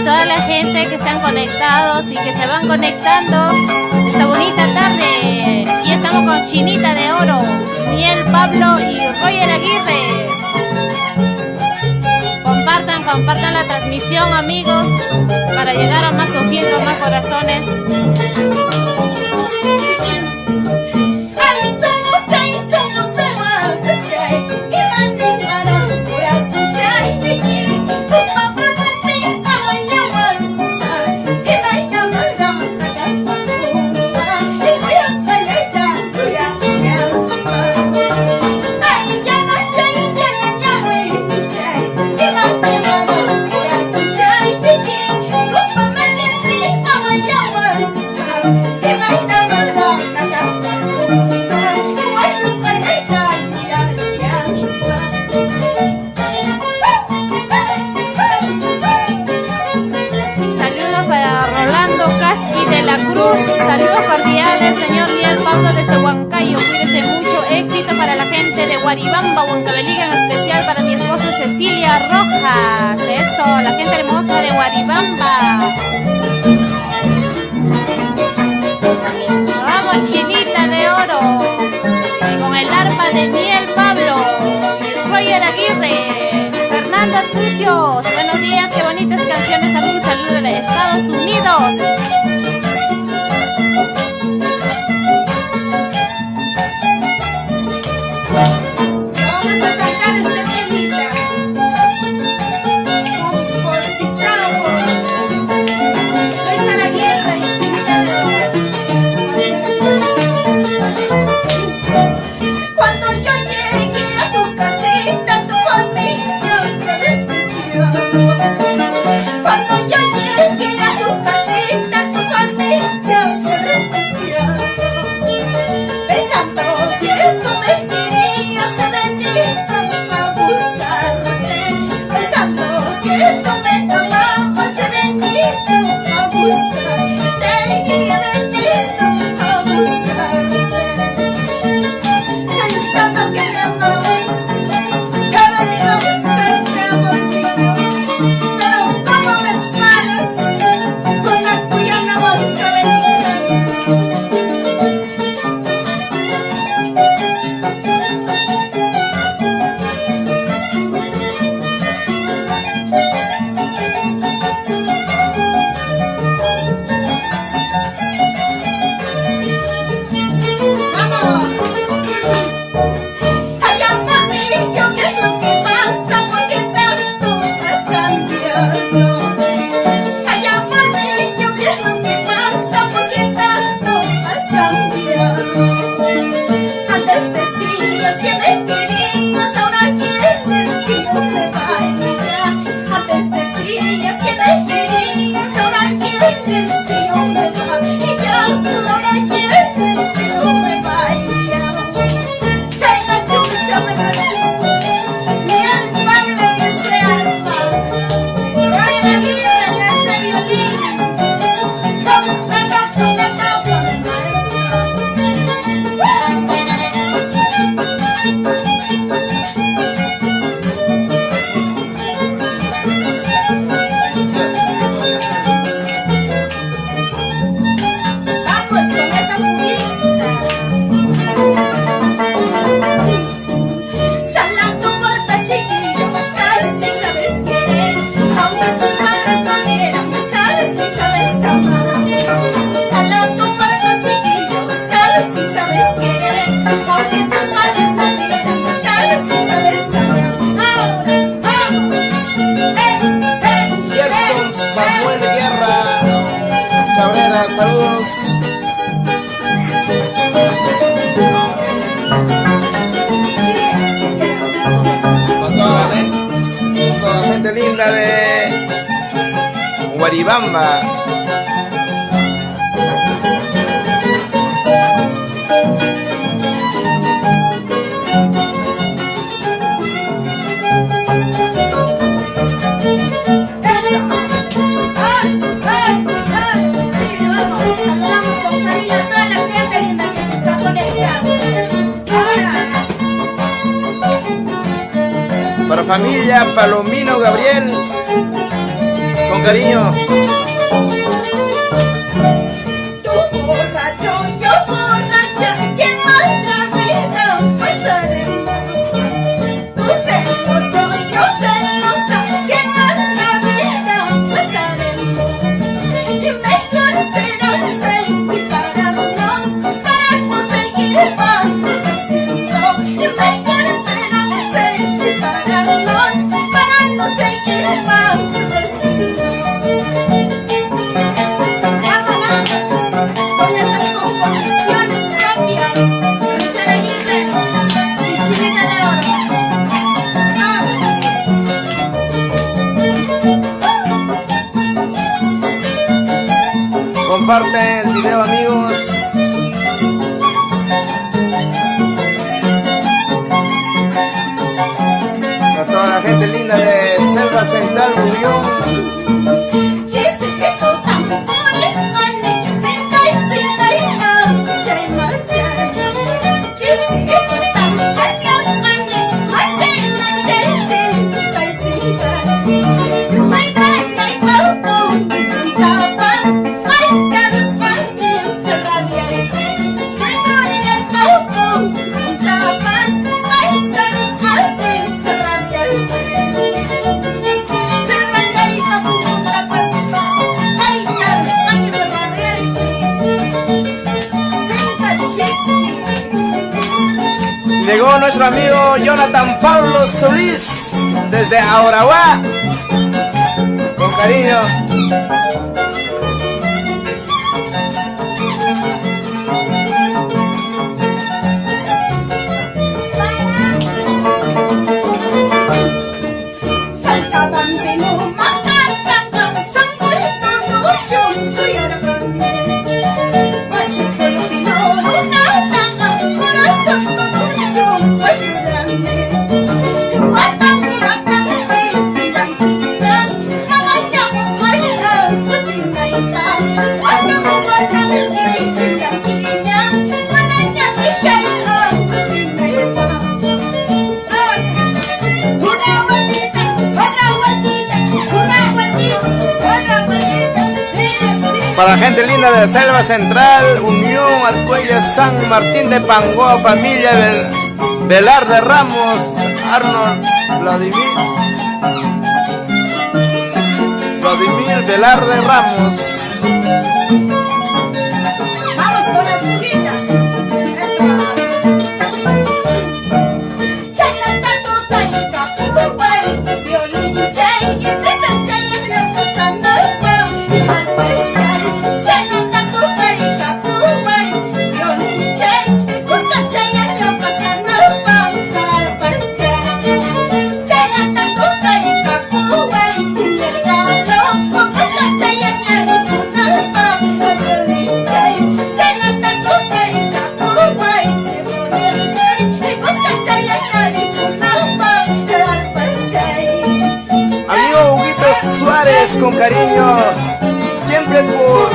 toda la gente que están conectados y que se van conectando esta bonita tarde. Y estamos con Chinita de Oro, Miel Pablo y Roger Aguirre. Compartan la transmisión, amigos, para llegar a más ojitos, más corazones. Saludos cordiales, señor Miel Pablo desde Huancayo. Cuídese mucho, éxito para la gente de Guaribamba, Huancavelica, en especial para mi esposa Cecilia Rojas. Eso, la gente hermosa de Guaribamba. Vamos, Chinita de Oro, con el arpa de Miel Pablo y Roger Aguirre. Fernando Tucios, buenos días, qué bonitas canciones, amigos. Saludos de Estados Unidos. Saludos. Con toda la gente linda de Guaribamba. Para familia Palomino Gabriel, con con cariño. Comparten el video, amigos. A toda la gente linda de Selva Central, Unión. Llegó nuestro amigo Jonathan Pablo Solís desde Auraguá, con cariño. Para la gente linda de Selva Central, Unión, Arcuella, San Martín de Pangoa, familia Velarde Ramos, Arnold, Vladimir Velarde Ramos. Vamos con la pujita. Suárez, con cariño, siempre por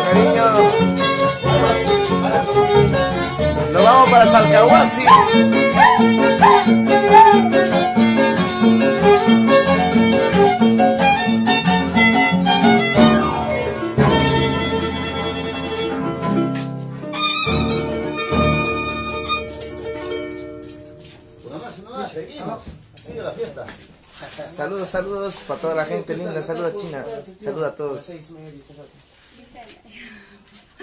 cariño. Nos vamos para Salcahuasi. Seguimos, sigue la fiesta. Saludos, saludos para toda la gente linda, saludos China, saludos a todos.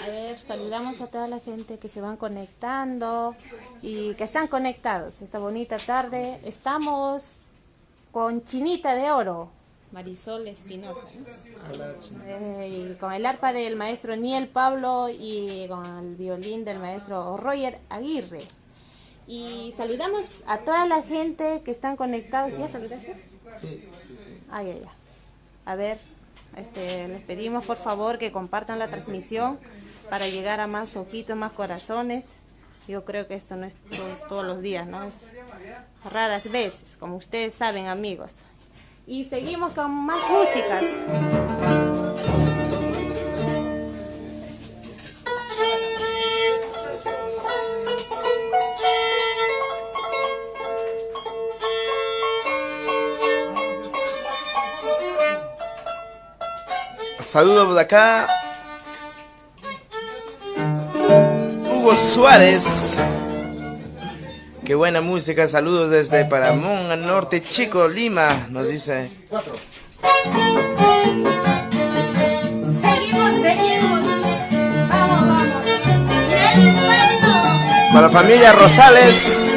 A ver, saludamos a toda la gente que se van conectando y que están conectados esta bonita tarde. Estamos con Chinita de Oro, Marisol Espinosa, ¿no? Y con el arpa del maestro Niel Pablo y con el violín del maestro Roger Aguirre. Y saludamos a toda la gente que están conectados. ¿Ya saludaste? Sí. Ay, ay, ay. A ver, les pedimos por favor que compartan la transmisión para llegar a más ojitos, más corazones. Yo creo que esto no es todos los días, ¿no? Es raras veces, como ustedes saben, amigos. Y seguimos con más músicas. Saludos de acá. Hugo Suárez. Qué buena música. Saludos desde Paramón, al norte, Chico, Lima. Nos dice. 4. Seguimos. Vamos. El puerto. Para la familia Rosales.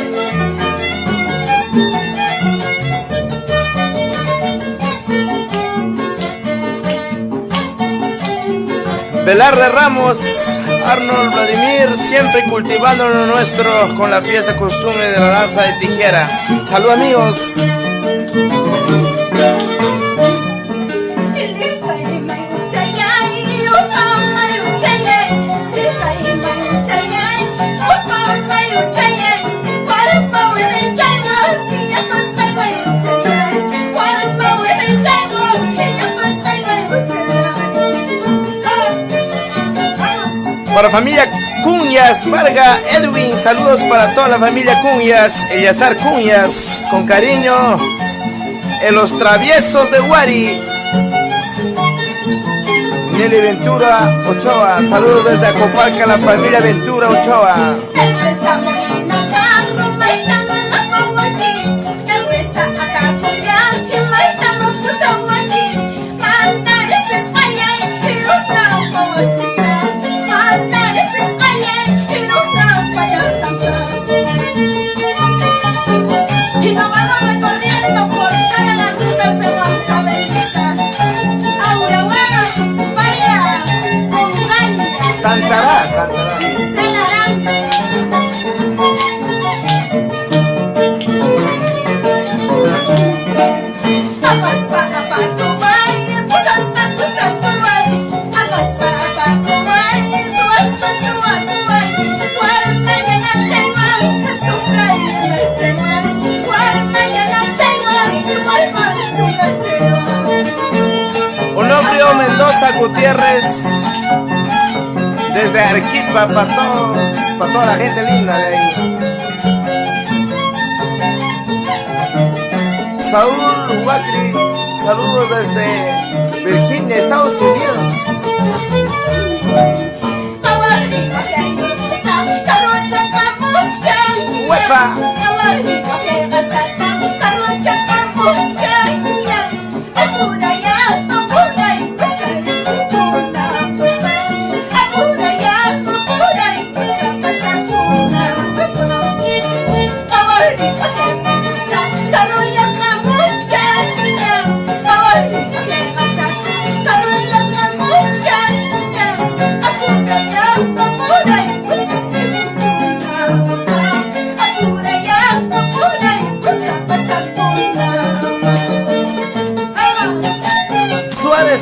Velarde Ramos, Arnold Vladimir, siempre cultivando lo nuestro con la fiesta costumbre de la danza de tijera. Salud amigos. Para la familia Cuñas, Varga, Edwin, saludos para toda la familia Cuñas, Eliazar Cuñas, con cariño, en los traviesos de Guari. Nelly Ventura Ochoa, saludos desde Acopalca, la familia Ventura Ochoa. Gutiérrez, desde Arequipa, para toda la gente linda de ahí. Saúl Huacri, saludos desde Virginia, Estados Unidos. ¡Huepa!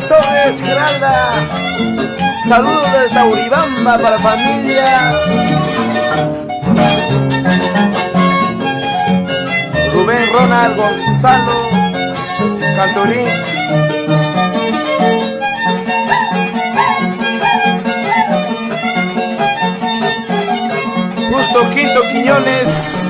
Torres Giralda, saludos desde Tauribamba para la familia Rubén, Ronald, Gonzalo, Cantorín. Justo Quinto Quiñones.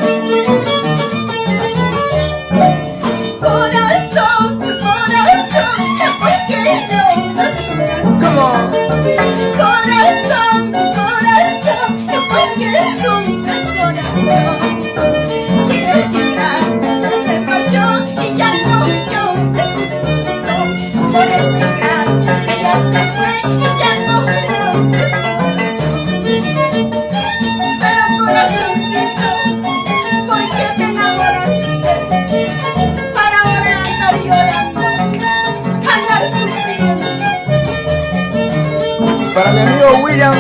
Para mi amigo William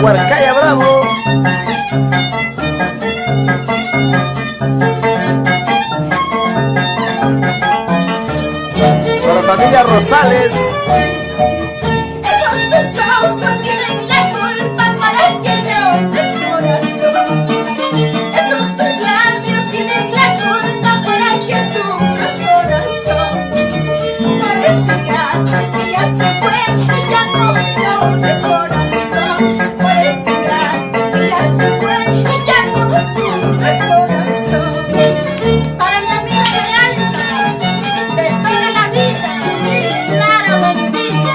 Huarcaya Bravo. Para la familia Rosales. Para mi amiga de alma, de toda la vida, Lara Montiel.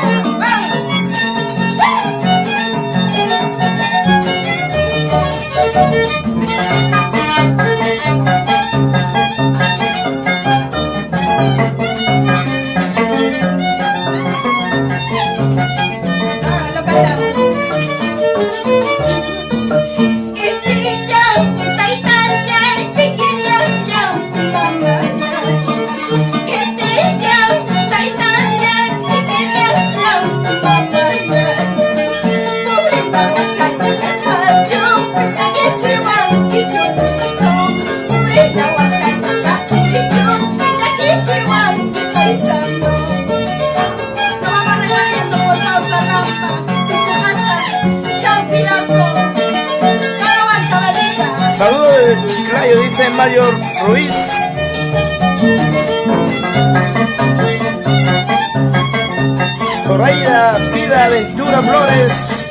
Lo cantamos. Saludos desde Chiclayo, dice Mario Ruiz. Zoraida Frida Ventura Flores.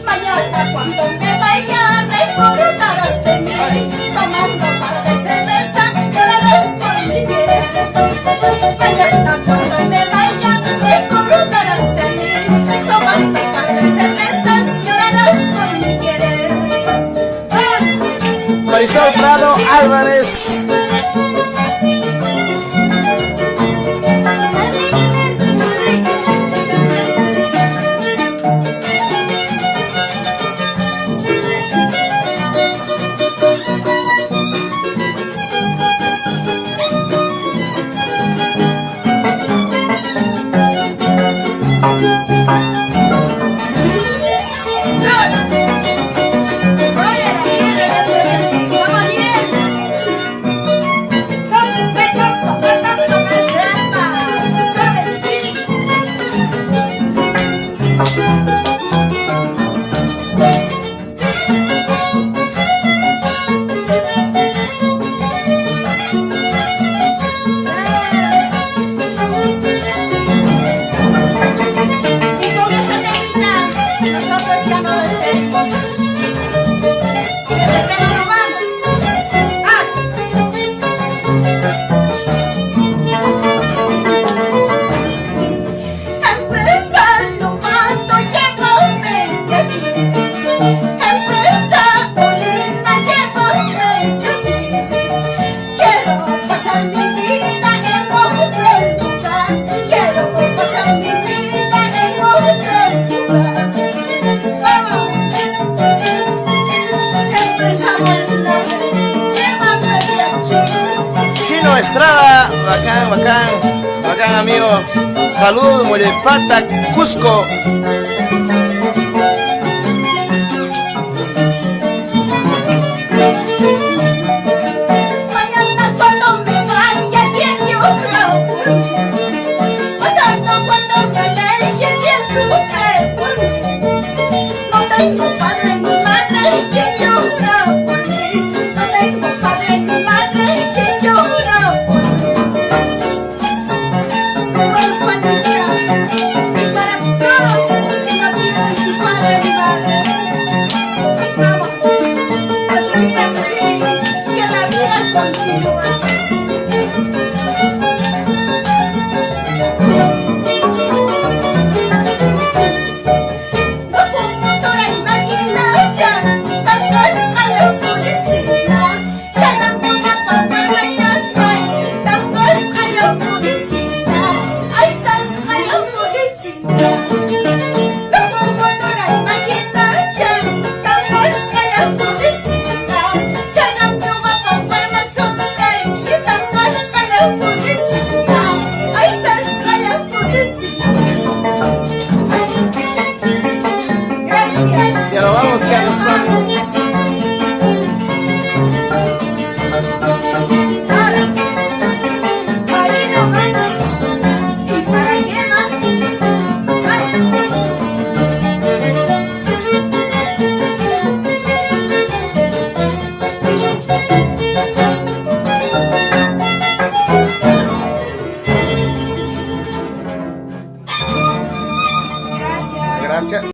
Mañana cuando me vaya recordarás de mí, tomando un par de cerveza, llorarás por mi querer. Mañana cuando me vaya recordarás de mí, tomando un par de cervezas, llorarás por mi querer. Marisol Prado Álvarez. Estrada, bacán amigo. Saludos, Mollepata, Cusco. Mañana cuando me vaya, quien llora por mí. Pasando cuando me aleje, quien sufre por mí. No tengo padre ni madre, quien llora por mí. No tengo padre ni madre, quien llora por mí. Ya lo vamos, ya nos vamos. Gracias.